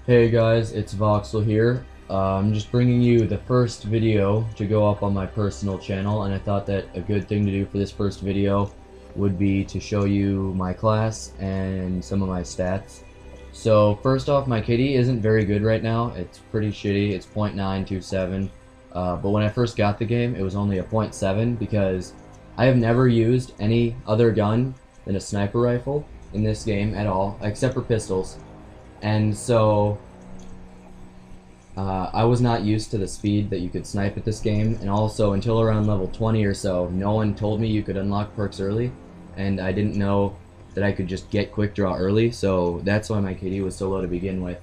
Hey guys, it's Voxxel here. I'm just bringing you the first video to go up on my personal channel, and I thought that a good thing to do for this first video would be to show you my class and some of my stats. So first off, my kitty isn't very good right now. It's pretty shitty. It's .927, but when I first got the game, it was only a .7 because I have never used any other gun than a sniper rifle in this game at all, except for pistols. And so I was not used to the speed that you could snipe at this game, and also until around level 20 or so, no one told me you could unlock perks early, and I didn't know that I could just get quick draw early, so that's why my KD was so low to begin with,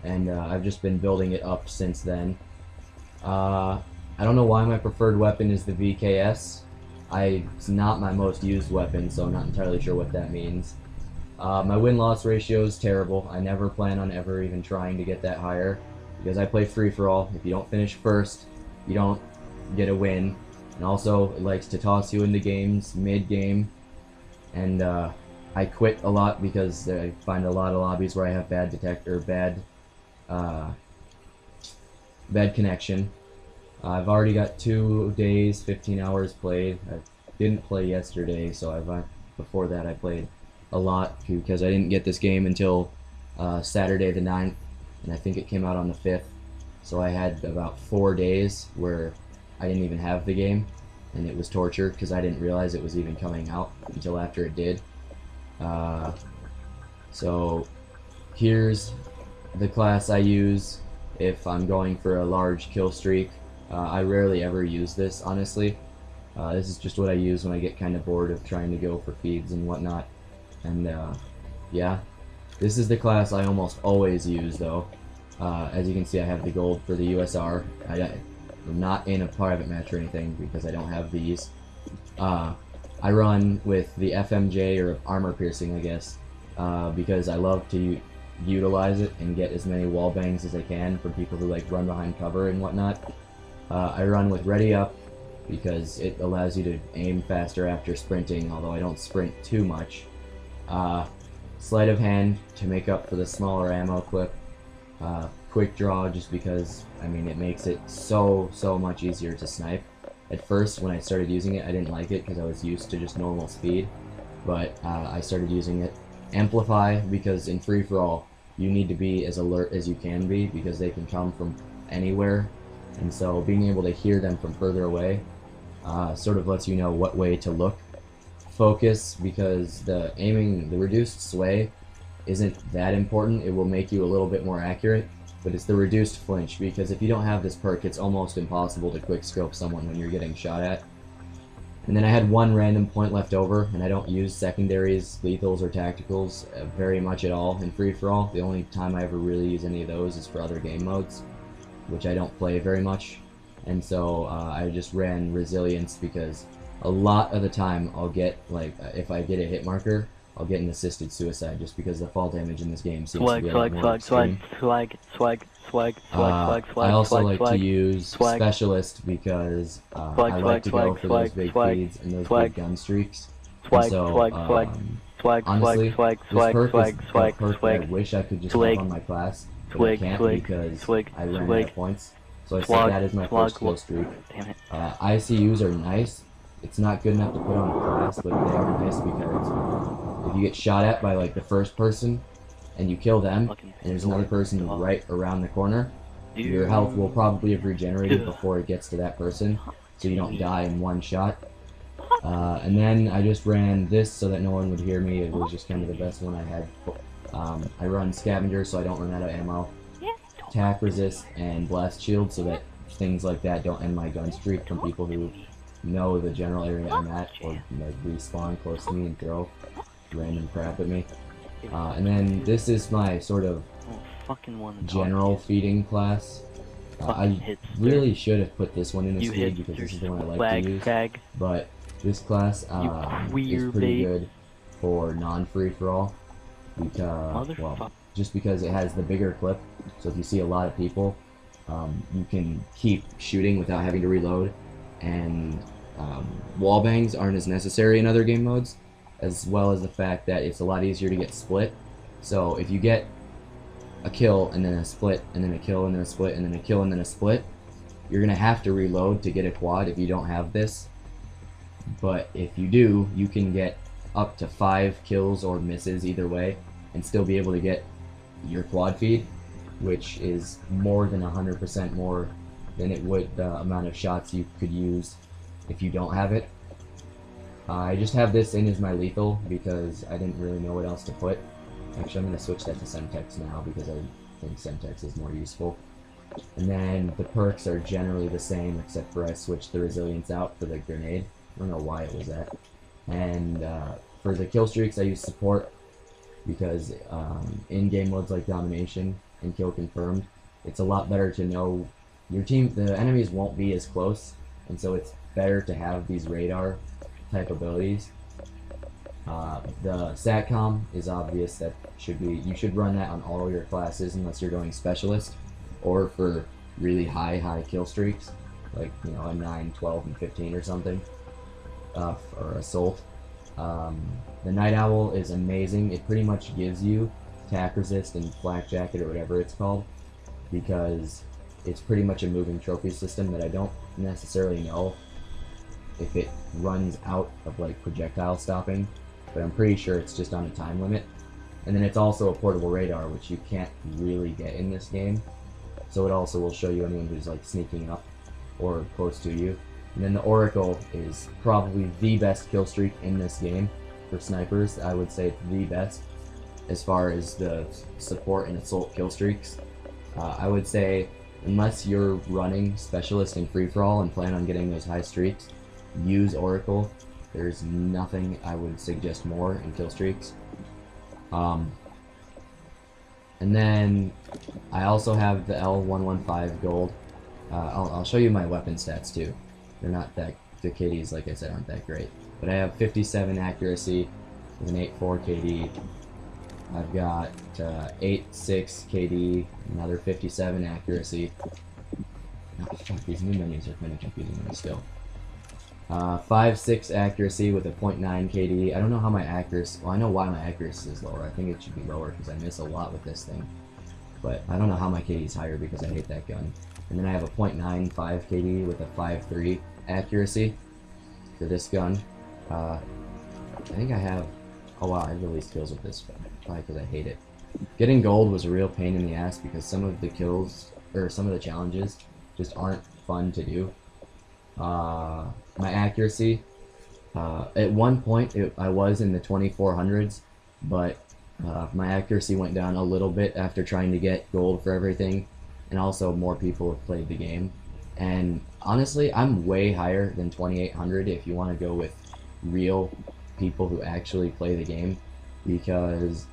and I've just been building it up since then. I don't know why my preferred weapon is the VKS. It's not my most used weapon, so I'm not entirely sure what that means. My win-loss ratio is terrible. I never plan on ever even trying to get that higher because I play free-for-all. If you don't finish first, you don't get a win. And also, it likes to toss you into games mid-game. And I quit a lot because I find a lot of lobbies where I have bad bad connection. I've already got 2 days, 15 hours played. I didn't play yesterday, so before that I played a lot because I didn't get this game until Saturday the 9th, and I think it came out on the 5th, so I had about 4 days where I didn't even have the game, and it was torture because I didn't realize it was even coming out until after it did. So here's the class I use if I'm going for a large kill streak. I rarely ever use this, honestly. This is just what I use when I get kind of bored of trying to go for feeds and whatnot. And yeah, this is the class I almost always use though. As you can see, I have the gold for the USR. I'm not in a private match or anything because I don't have these. I run with the FMJ, or armor piercing I guess, because I love to utilize it and get as many wall bangs as I can for people who like run behind cover and whatnot. I run with ready up because it allows you to aim faster after sprinting, although I don't sprint too much. Sleight of hand to make up for the smaller ammo clip. Quick draw just because, I mean, it makes it so much easier to snipe. At first, when I started using it, I didn't like it because I was used to just normal speed, but I started using it. Amplify, because in free-for-all, you need to be as alert as you can be because they can come from anywhere, and so being able to hear them from further away sort of lets you know what way to look. Focus, because the reduced sway isn't that important. It will make you a little bit more accurate, but it's the reduced flinch, because if you don't have this perk, it's almost impossible to quick scope someone when you're getting shot at. And then I had one random point left over, and I don't use secondaries, lethals, or tacticals very much at all in free-for-all. The only time I ever really use any of those is for other game modes, which I don't play very much. And so I just ran resilience because a lot of the time I'll get, like, if I get a hit marker, I'll get an assisted suicide just because the fall damage in this game seems to be a lot more extreme. I also like to use specialist because I like to go for those big feeds and those big gun streaks. And so, honestly, this perk is a perk that I wish I could just have on my class, but I can't because I ran out of points. So I said that is my first kill streak. ICUs are nice. It's not good enough to put on a class, but they are nice because if you get shot at by like the first person and you kill them, and there's another person right around the corner, your health will probably have regenerated before it gets to that person, so you don't die in one shot. And then I just ran this so that no one would hear me. It was just kind of the best one I had. I run scavenger so I don't run out of ammo, attack resist, and blast shield so that things like that don't end my gun streak from people who know the general area I'm at, or like respawn close to me and throw random crap at me. And then this is my sort of general feeding class. I really should have put this one in this feed because this is the one I like to use, but this class is pretty good for non-free-for-all because, well, just because it has the bigger clip, so if you see a lot of people, you can keep shooting without having to reload, and wall bangs aren't as necessary in other game modes, as well as the fact that it's a lot easier to get split. So if you get a kill and then a split and then a kill and then a split and then a kill and then a split, you're gonna have to reload to get a quad if you don't have this. But if you do, you can get up to 5 kills or misses either way and still be able to get your quad feed, which is more than 100% more than it would the amount of shots you could use if you don't have it. I just have this in as my lethal because I didn't really know what else to put. Actually, I'm going to switch that to Semtex now because I think Semtex is more useful. And then the perks are generally the same, except for I switched the resilience out for the grenade. I don't know why it was that. And for the kill streaks, I use support because in game modes like domination and kill confirmed, it's a lot better to know your team. The enemies won't be as close, and so it's better to have these radar type abilities. The SATCOM is obvious. That should be, you should run that on all your classes unless you're going specialist or for really high kill streaks, like, you know, a 9, 12, and 15 or something, or assault. The Night Owl is amazing. It pretty much gives you tack resist and flak jacket or whatever it's called, because it's pretty much a moving trophy system that I don't necessarily know if it runs out of like projectile stopping, but I'm pretty sure it's just on a time limit. And then it's also a portable radar, which you can't really get in this game, so it also will show you anyone who's like sneaking up or close to you. And then the Oracle is probably the best kill streak in this game for snipers. I would say it's the best as far as the support and assault kill streaks. I would say unless you're running specialist and free-for-all and plan on getting those high streaks, use Oracle. There's nothing I would suggest more in kill streaks. And then I also have the L115 gold. I'll show you my weapon stats too. They're not that, the KDs, like I said, aren't that great. But I have 57 accuracy with an 8.4 KD. I've got 8.6 KD, another 57 accuracy. Oh, fuck, these new menus are kind of confusing me still. 5.6 accuracy with a 0.9 KD. I don't know how my accuracy, well, I know why my accuracy is lower. I think it should be lower because I miss a lot with this thing. But I don't know how my KD is higher because I hate that gun. And then I have a 0.95 KD with a 5.3 accuracy for this gun. I think I have, oh wow, I released kills with this, probably because I hate it. Getting gold was a real pain in the ass because some of the kills, or some of the challenges, just aren't fun to do. My accuracy, at one point I was in the 2400s, but my accuracy went down a little bit after trying to get gold for everything, and also more people have played the game. And honestly, I'm way higher than 2800 if you want to go with real people who actually play the game, because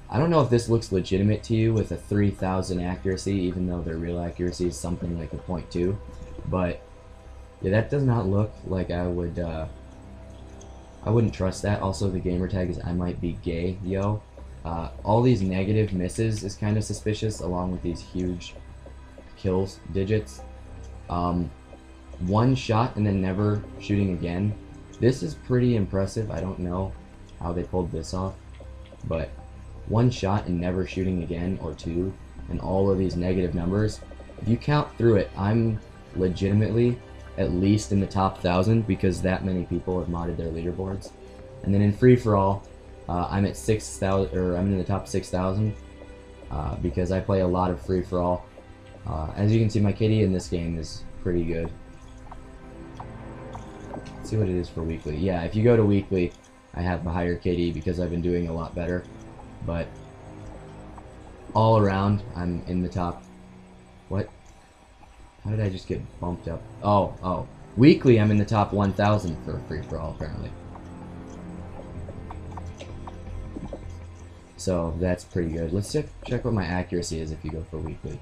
I don't know if this looks legitimate to you with a 3000 accuracy, even though their real accuracy is something like a 0.2, but yeah, that does not look like I wouldn't trust that. Also, the gamer tag is I might be gay, yo. All these negative misses is kind of suspicious, along with these huge kills digits. One shot and then never shooting again. This is pretty impressive. I don't know how they pulled this off, but one shot and never shooting again, or two, and all of these negative numbers. If you count through it, I'm legitimately at least in the top 1,000 because that many people have modded their leaderboards. And then in free-for-all, I'm at 6,000, or I'm in the top 6,000 because I play a lot of free-for-all. As you can see, my KD in this game is pretty good. Let's see what it is for weekly. Yeah, if you go to weekly, I have a higher KD because I've been doing a lot better. But all around, I'm in the top. What? How did I just get bumped up? Oh. Weekly, I'm in the top 1,000 for free-for-all, apparently. So, that's pretty good. Let's check what my accuracy is if you go for weekly.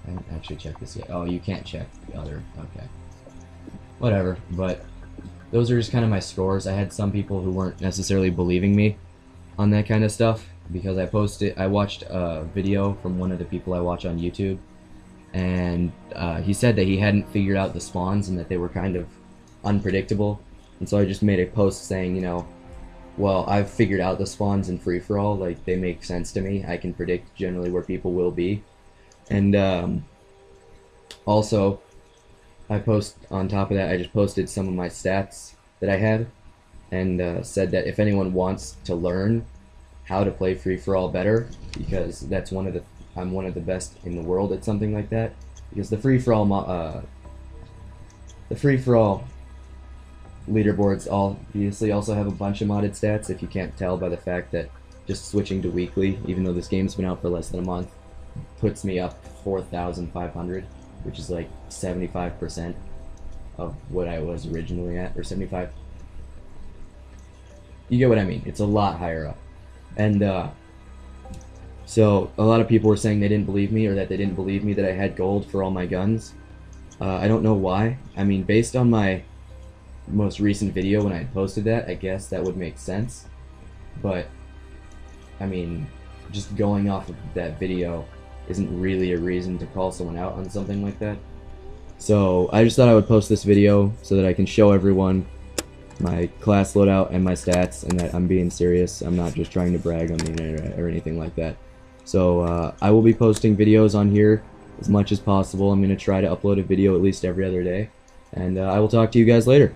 I haven't actually checked this yet. Oh, you can't check the other. Okay. Whatever, but those are just kind of my scores. I had some people who weren't necessarily believing me on that kind of stuff because I watched a video from one of the people I watch on YouTube, and he said that he hadn't figured out the spawns and that they were kind of unpredictable, and so I just made a post saying, you know, well, I've figured out the spawns in free-for-all. Like, they make sense to me. I can predict generally where people will be. And also, I post on top of that, I just posted some of my stats that I had, and said that if anyone wants to learn how to play free-for-all better, because that's I'm one of the best in the world at something like that. Because the free-for-all leaderboards obviously also have a bunch of modded stats, if you can't tell by the fact that just switching to weekly, even though this game's been out for less than a month, puts me up 4,500, which is like 75% of what I was originally at, or 75. You get what I mean? It's a lot higher up. And so a lot of people were saying they didn't believe me, or that they didn't believe me that I had gold for all my guns. I don't know why. I mean, based on my most recent video when I posted that, I guess that would make sense. But I mean, just going off of that video isn't really a reason to call someone out on something like that. So I just thought I would post this video so that I can show everyone my class loadout and my stats, and that I'm being serious. I'm not just trying to brag on the internet or anything like that. So I will be posting videos on here as much as possible. I'm going to try to upload a video at least every other day, and I will talk to you guys later.